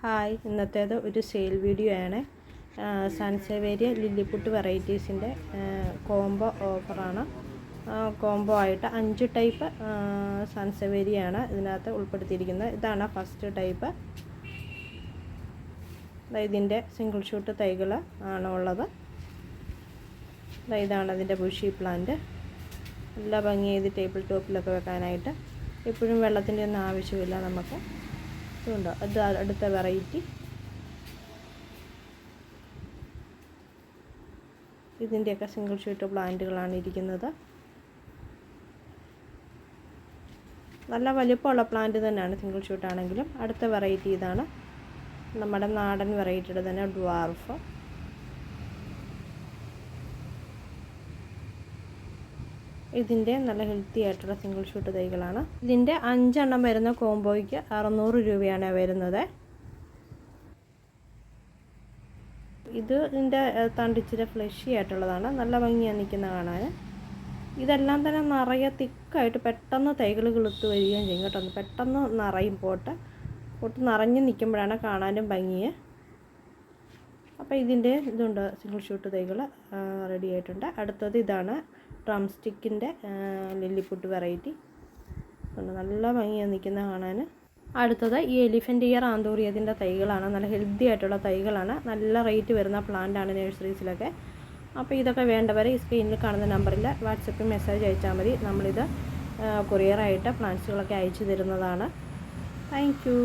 Hi, ഇന്നത്തേത് ഒരു sale video ആണ്. സൺസേവേരിയ ലില്ലിപ്പുട്ട് വെറൈറ്റീസിൻ്റെ combo ഓഫറാണ്. കോംബോ ആയിട്ട് 5 ടൈപ്പ് സൺസേവേരിയാണ് ഇതിനകത്ത് ഉൾപ്പെടുത്തിയിരിക്കുന്നത്. ഇതാണ് ഫസ്റ്റ് ടൈപ്പ്. ഇതിൻ്റെ സിംഗിൾ ഷൂട്ട് തൈകൾ ആണ് ഉള്ളത്. ഇതാണ് അതിൻ്റെ ബുഷി പ്ലാന്റ്. നല്ല ഭംഗി ചെയ്ത് ടേബിൾ ടോപ്പിലൊക്കെ വെക്കാനായിട്ട്. എപ്പോഴും വെള്ളത്തിൻ്റെ ഒന്നും ആവശ്യമില്ല നമുക്ക്. ഇതുണ്ടോ, അത് അടുത്ത വെറൈറ്റി. ഇതിൻ്റെയൊക്കെ സിംഗിൾ ഷൂട്ട് പ്ലാന്റുകളാണ് ഇരിക്കുന്നത്. നല്ല വലിപ്പമുള്ള പ്ലാന്റ് തന്നെയാണ് സിംഗിൾ ഷൂട്ട് ആണെങ്കിലും. അടുത്ത വെറൈറ്റി ഇതാണ്, നമ്മുടെ നാടൻ വെറൈറ്റിയുടെ തന്നെ ഡ്വാർഫ്. ഇതിൻ്റെ നല്ല ഹെൽത്തി ആയിട്ടുള്ള സിംഗിൾ ഷൂട്ട് തൈകളാണ്. ഇതിൻ്റെ 5 എണ്ണം വരുന്ന കോംബോയ്ക്ക് 600 രൂപയാണ് വരുന്നത്. ഇതിൻ്റെ തണ്ടിച്ചിരി ഫ്ലഷി ആയിട്ടുള്ളതാണ്. നല്ല ഭംഗിയാണ് നിൽക്കുന്ന കാണാൻ. ഇതെല്ലാം തന്നെ നിറയെ തിക്കായിട്ട് പെട്ടെന്ന് തൈകൾ കിളുത്ത് വരികയും ചെയ്യും കേട്ടോ. പെട്ടെന്ന് നിറയും പോട്ട് നിറഞ്ഞ് നിൽക്കുമ്പോഴാണ് കാണാനും ഭംഗി. അപ്പോൾ ഇതിൻ്റെ ഇതുണ്ട്, സിംഗിൾ ഷൂട്ട് തൈകൾ റെഡി ആയിട്ടുണ്ട്. അടുത്തത് ഇതാണ് ഡ്രം സ്റ്റിക്കിൻ്റെ ലില്ലിപ്പുട്ട് വെറൈറ്റി. നല്ല ഭംഗിയാണ് നിൽക്കുന്ന കാണാൻ. അടുത്തത് ഈ എലിഫൻ്റ് ഇയർ ആന്തൂറിയത്തിൻ്റെ തൈകളാണ്. നല്ല ഹെൽത്തി ആയിട്ടുള്ള തൈകളാണ്. നല്ല റേറ്റ് വരുന്ന പ്ലാന്റാണ് നഴ്സറീസിലൊക്കെ. അപ്പോൾ ഇതൊക്കെ വേണ്ടവരെ ഈ സ്ക്രീനിൽ കാണുന്ന നമ്പറിൽ വാട്സപ്പിൽ മെസ്സേജ് അയച്ചാൽ മതി. നമ്മളിത് കൊറിയറായിട്ട് പ്ലാന്റ്സുകളൊക്കെ അയച്ചു തരുന്നതാണ്. Thank you.